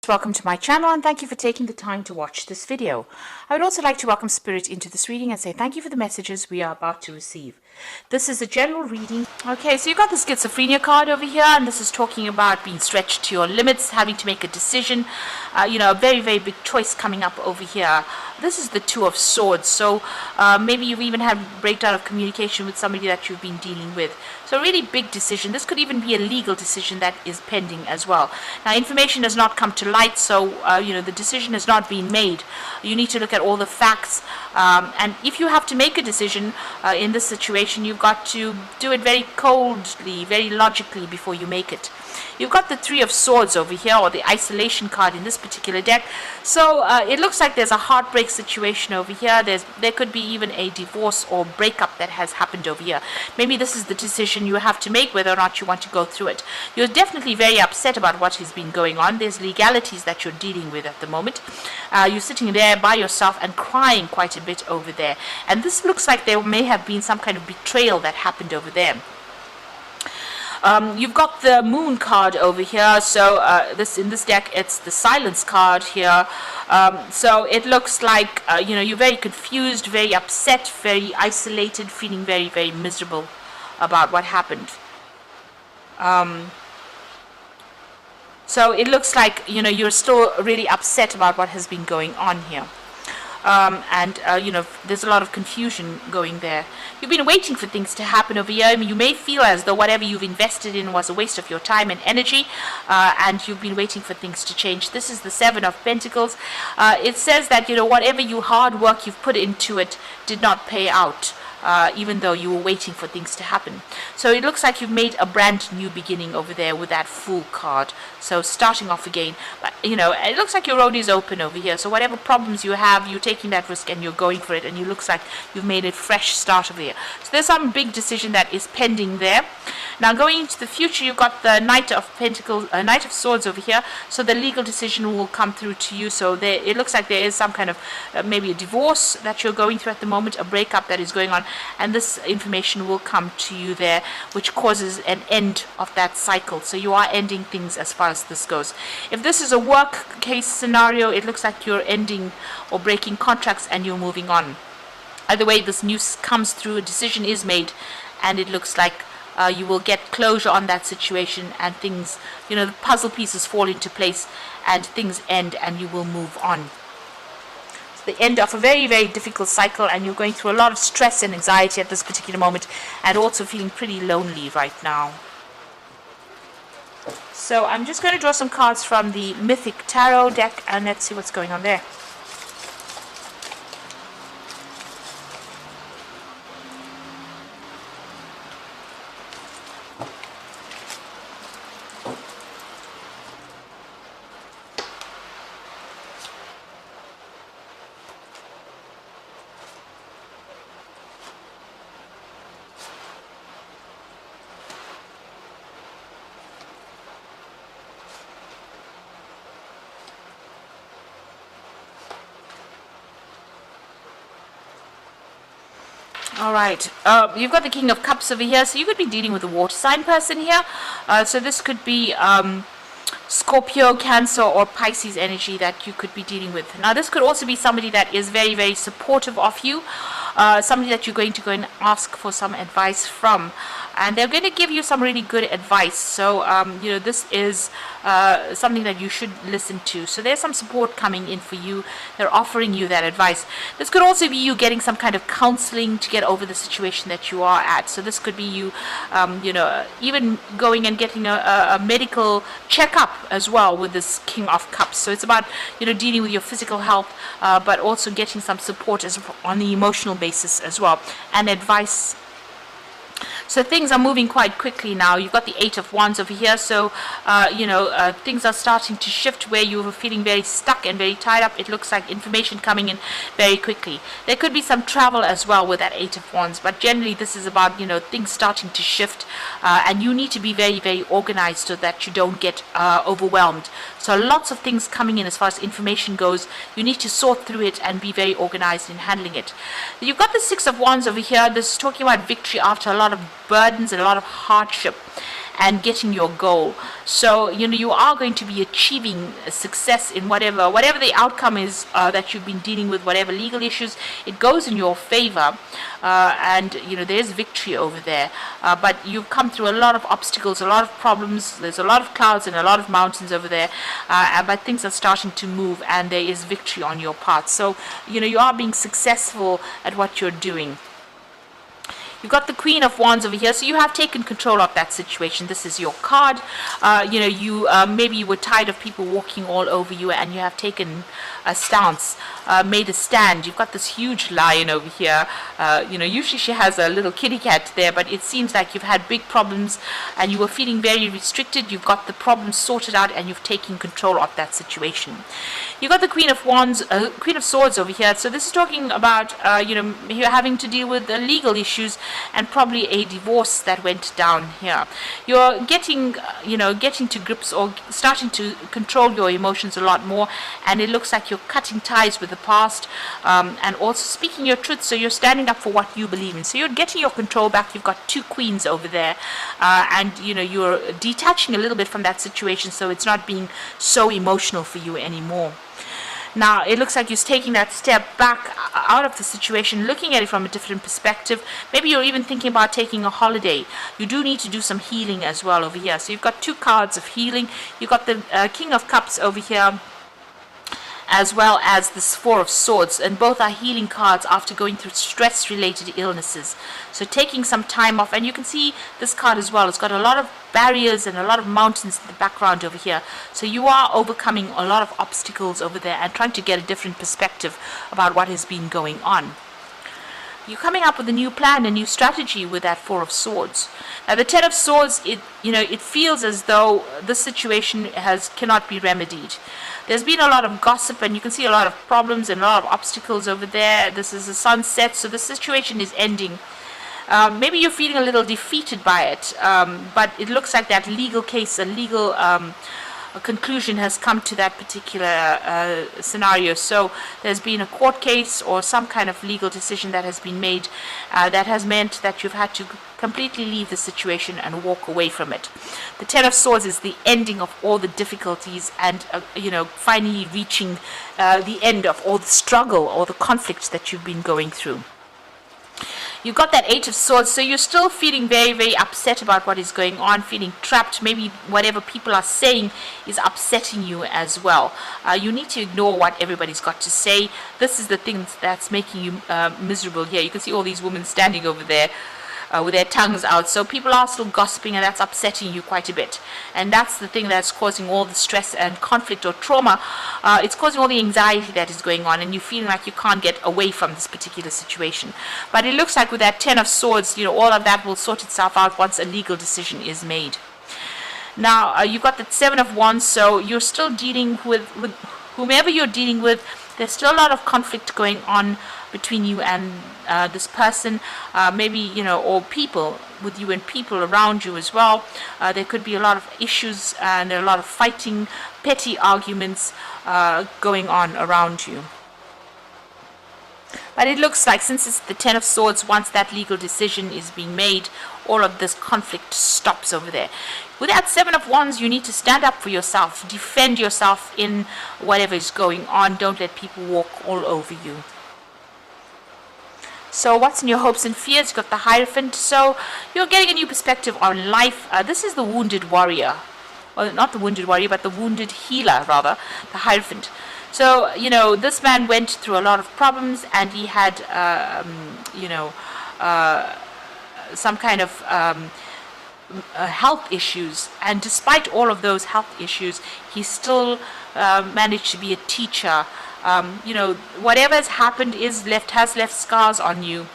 Welcome to my channel and thank you for taking the time to watch this video. I would also like to welcome Spirit into this reading and say thank you for the messages we are about to receive. This is a general reading. Okay, so you've got the schizophrenia card over here, and this is talking about being stretched to your limits, having to make a decision, a very, very big choice coming up over here. This is the Two of Swords, so maybe you've even had a breakdown of communication with somebody that you've been dealing with. So a really big decision. This could even be a legal decision that is pending as well. Now, information has not come to light, so the decision has not been made. You need to look at all the facts, and if you have to make a decision in this situation, you've got to do it very coldly, very logically before you make it. You've got the Three of Swords over here, or the isolation card in this particular deck. So it looks like there's a heartbreak situation over here. There could be even a divorce or breakup that has happened over here. Maybe this is the decision you have to make, whether or not you want to go through it. You're definitely very upset about what has been going on. There's legalities that you're dealing with at the moment. You're sitting there by yourself and crying quite a bit over there. And this looks like there may have been some kind of betrayal that happened over there. You've got the Moon card over here, so in this deck it's the Silence card here. So it looks like you're very confused, very upset, very isolated, feeling very, very miserable about what happened. So it looks like you're still really upset about what has been going on here. There's a lot of confusion going there. You've been waiting for things to happen over here. I mean, you may feel as though whatever you've invested in was a waste of your time and energy, and you've been waiting for things to change. This is the Seven of Pentacles. It says that whatever hard work you've put into it did not pay out. Even though you were waiting for things to happen. So it looks like you've made a brand new beginning over there with that Fool card. So starting off again. But, it looks like your road is open over here. So whatever problems you have, you're taking that risk and you're going for it. And it looks like you've made a fresh start over here. So there's some big decision that is pending there. Now going into the future, you've got the Knight of Pentacles, Knight of Swords over here. So the legal decision will come through to you. So it looks like there is some kind of maybe a divorce that you're going through at the moment, a breakup that is going on. And this information will come to you there, which causes an end of that cycle. So you are ending things as far as this goes. If this is a work case scenario, it looks like you're ending or breaking contracts and you're moving on. Either way, this news comes through, a decision is made, and it looks like you will get closure on that situation, and things, the puzzle pieces fall into place and things end and you will move on. The end of a very, very difficult cycle, and you're going through a lot of stress and anxiety at this particular moment, and also feeling pretty lonely right now. So I'm just going to draw some cards from the Mythic Tarot deck, and let's see what's going on there. Alright, you've got the King of Cups over here, so you could be dealing with a water sign person here. So this could be Scorpio, Cancer, or Pisces energy that you could be dealing with. Now this could also be somebody that is very, very supportive of you, somebody that you're going to go and ask for some advice from. And they're going to give you some really good advice. So, this is something that you should listen to. So there's some support coming in for you. They're offering you that advice. This could also be you getting some kind of counseling to get over the situation that you are at. So this could be you, even going and getting a medical checkup as well with this King of Cups. So it's about, dealing with your physical health, but also getting some support on the emotional basis as well, and advice. So things are moving quite quickly now. You've got the Eight of Wands over here. So, things are starting to shift where you were feeling very stuck and very tied up. It looks like information coming in very quickly. There could be some travel as well with that Eight of Wands. But generally, this is about, things starting to shift. And you need to be very, very organized so that you don't get overwhelmed. So lots of things coming in as far as information goes. You need to sort through it and be very organized in handling it. You've got the Six of Wands over here. This is talking about victory after a lot of burdens and a lot of hardship and getting your goal. So you are going to be achieving success in whatever the outcome is that you've been dealing with, whatever legal issues. It goes in your favor, and there's victory over there. But you've come through a lot of obstacles, a lot of problems. There's a lot of clouds and a lot of mountains over there, but things are starting to move, and there is victory on your path. So you are being successful at what you're doing. You've got the Queen of Wands over here, so you have taken control of that situation. This is your card. Maybe you were tired of people walking all over you, and you have taken a stance, made a stand. You've got this huge lion over here. Usually she has a little kitty cat there, but it seems like you've had big problems, and you were feeling very restricted. You've got the problem sorted out, and you've taken control of that situation. You've got the Queen of Wands, Queen of Swords over here. So this is talking about, you're having to deal with the legal issues and probably a divorce that went down here. You're getting to grips or starting to control your emotions a lot more, and it looks like you're cutting ties with the past, and also speaking your truth. So you're standing up for what you believe in. So you're getting your control back. You've got two queens over there, and you're detaching a little bit from that situation, so it's not being so emotional for you anymore. Now, it looks like you're taking that step back out of the situation, looking at it from a different perspective. Maybe you're even thinking about taking a holiday. You do need to do some healing as well over here. So you've got two cards of healing. You've got the King of Cups over here, as well as this Four of Swords, and both are healing cards after going through stress-related illnesses. So taking some time off, and you can see this card as well. It's got a lot of barriers and a lot of mountains in the background over here. So you are overcoming a lot of obstacles over there and trying to get a different perspective about what has been going on. You're coming up with a new plan, a new strategy with that Four of Swords. Now, the Ten of Swords, it feels as though this situation cannot be remedied. There's been a lot of gossip, and you can see a lot of problems and a lot of obstacles over there. This is a sunset, so the situation is ending. Maybe you're feeling a little defeated by it, but it looks like that legal case, a legal conclusion has come to that particular scenario. So there's been a court case or some kind of legal decision that has been made that has meant that you've had to completely leave the situation and walk away from it. The Ten of Swords is the ending of all the difficulties, and finally reaching the end of all the struggle or the conflicts that you've been going through. You've got that Eight of Swords, so you're still feeling very, very upset about what is going on, feeling trapped. Maybe whatever people are saying is upsetting you as well. You need to ignore what everybody's got to say. This is the thing that's making you miserable here. You can see all these women standing over there with their tongues out. So people are still gossiping, and that's upsetting you quite a bit. And that's the thing that's causing all the stress and conflict or trauma. It's causing all the anxiety that is going on, and you're feeling like you can't get away from this particular situation. But it looks like with that Ten of Swords, all of that will sort itself out once a legal decision is made. Now, you've got the Seven of Wands, so you're still dealing with whomever you're dealing with. There's still a lot of conflict going on between you and this person, maybe, or people with you and people around you as well. There could be a lot of issues, and there are a lot of fighting, petty arguments going on around you. But it looks like, since it's the Ten of Swords, once that legal decision is being made, all of this conflict stops over there. With that Seven of Wands, you need to stand up for yourself, defend yourself in whatever is going on. Don't let people walk all over you. So what's in your hopes and fears? You've got the Hierophant. So you're getting a new perspective on life. This is the Wounded Warrior. Well, not the Wounded Warrior, but the Wounded Healer, rather, the Hierophant. So, this man went through a lot of problems, and he had, some kind of health issues. And despite all of those health issues, he still managed to be a teacher. Whatever has happened has left scars on you.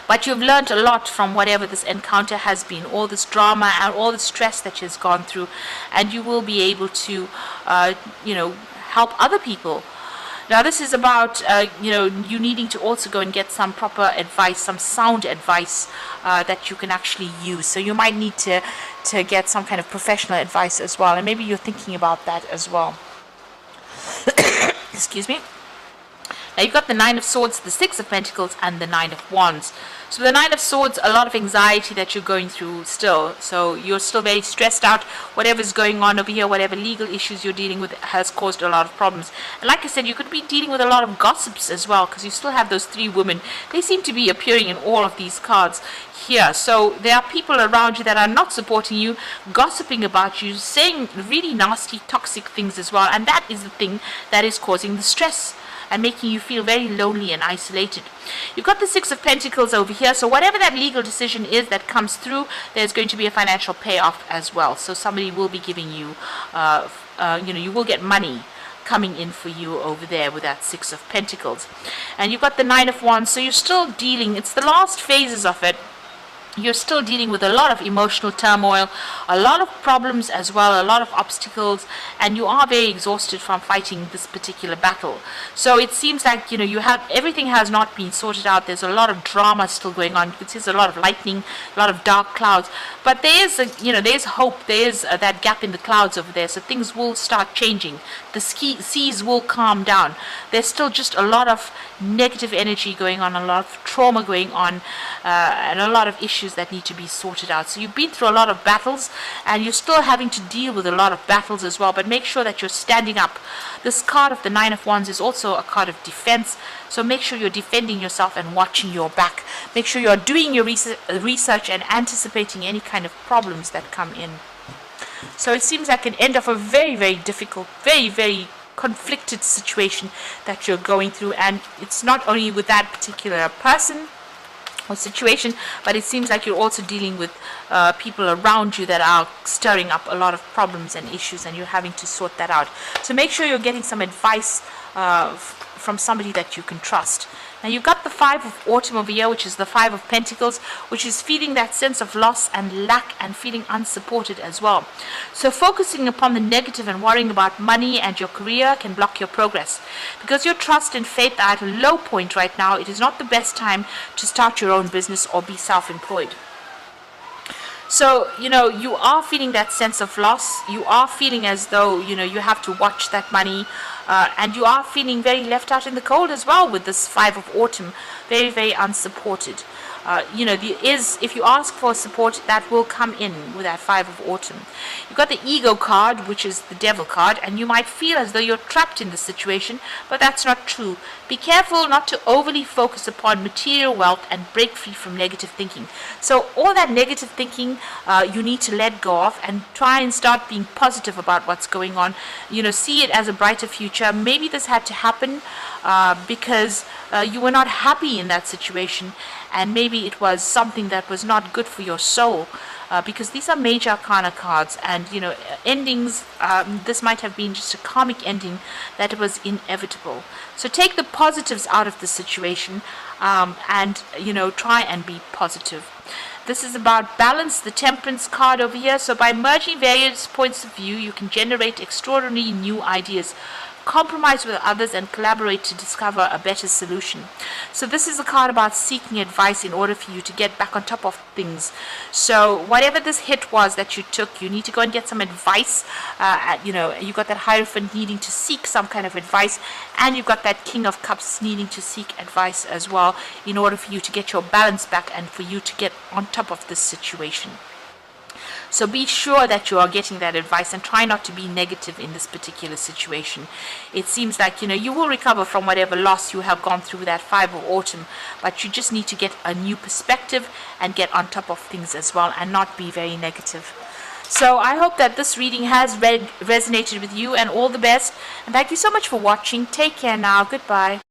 But you've learned a lot from whatever this encounter has been, all this drama and all the stress that you've gone through, and you will be able to, help other people. Now, this is about, you needing to also go and get some proper advice, some sound advice that you can actually use. So you might need to get some kind of professional advice as well, and maybe you're thinking about that as well. Excuse me. Now you've got the Nine of Swords, the Six of Pentacles, and the Nine of Wands. So the Nine of Swords, a lot of anxiety that you're going through still. So you're still very stressed out. Whatever's going on over here, whatever legal issues you're dealing with has caused a lot of problems. And like I said, you could be dealing with a lot of gossips as well, because you still have those three women. They seem to be appearing in all of these cards here. So there are people around you that are not supporting you, gossiping about you, saying really nasty, toxic things as well. And that is the thing that is causing the stress and making you feel very lonely and isolated. You've got the Six of Pentacles over here, so whatever that legal decision is that comes through, there's going to be a financial payoff as well. So somebody will be giving you, you will get money coming in for you over there with that Six of Pentacles. And you've got the Nine of Wands, so you're still dealing, it's the last phases of it. You're still dealing with a lot of emotional turmoil, a lot of problems as well, a lot of obstacles, and you are very exhausted from fighting this particular battle. So it seems like, you have, everything has not been sorted out. There's a lot of drama still going on. You can see there's a lot of lightning, a lot of dark clouds, but there is, there's hope. There is that gap in the clouds over there, so things will start changing. The seas will calm down. There's still just a lot of negative energy going on, a lot of trauma going on, and a lot of issues that need to be sorted out. So you've been through a lot of battles, and you're still having to deal with a lot of battles as well, but make sure that you're standing up. This card of the Nine of Wands is also a card of defense, so make sure you're defending yourself and watching your back. Make sure you're doing your research and anticipating any kind of problems that come in. So it seems like an end of a very, very difficult, very, very conflicted situation that you're going through, and it's not only with that particular person or situation, but it seems like you're also dealing with people around you that are stirring up a lot of problems and issues, and you're having to sort that out. So make sure you're getting some advice from somebody that you can trust. Now you've got the Five of Autumn over here, which is the Five of Pentacles, which is feeling that sense of loss and lack and feeling unsupported as well. So focusing upon the negative and worrying about money and your career can block your progress. Because your trust and faith are at a low point right now, it is not the best time to start your own business or be self-employed. So, you are feeling that sense of loss. You are feeling as though, you have to watch that money. And you are feeling very left out in the cold as well with this Five of Autumn. Very, very unsupported. If you ask for support, that will come in with that Five of Autumn. You've got the Ego card, which is the Devil card, and you might feel as though you're trapped in this situation, but that's not true. Be careful not to overly focus upon material wealth and break free from negative thinking. So all that negative thinking, you need to let go of and try and start being positive about what's going on. See it as a brighter future. Maybe this had to happen because you were not happy in that situation, and maybe it was something that was not good for your soul, because these are major arcana cards, and endings, this might have been just a karmic ending that was inevitable. So take the positives out of the situation, and try and be positive. This is about balance, the Temperance card over here. So by merging various points of view, you can generate extraordinary new ideas, compromise with others, and collaborate to discover a better solution. So this is a card about seeking advice in order for you to get back on top of things. So whatever this hit was that you took, you need to go and get some advice. You've got that Hierophant needing to seek some kind of advice, and you've got that King of Cups needing to seek advice as well in order for you to get your balance back and for you to get on top of this situation. So be sure that you are getting that advice, and try not to be negative in this particular situation. It seems like, you will recover from whatever loss you have gone through with that Five of Autumn, but you just need to get a new perspective and get on top of things as well, and not be very negative. So I hope that this reading has resonated with you, and all the best. And thank you so much for watching. Take care now. Goodbye.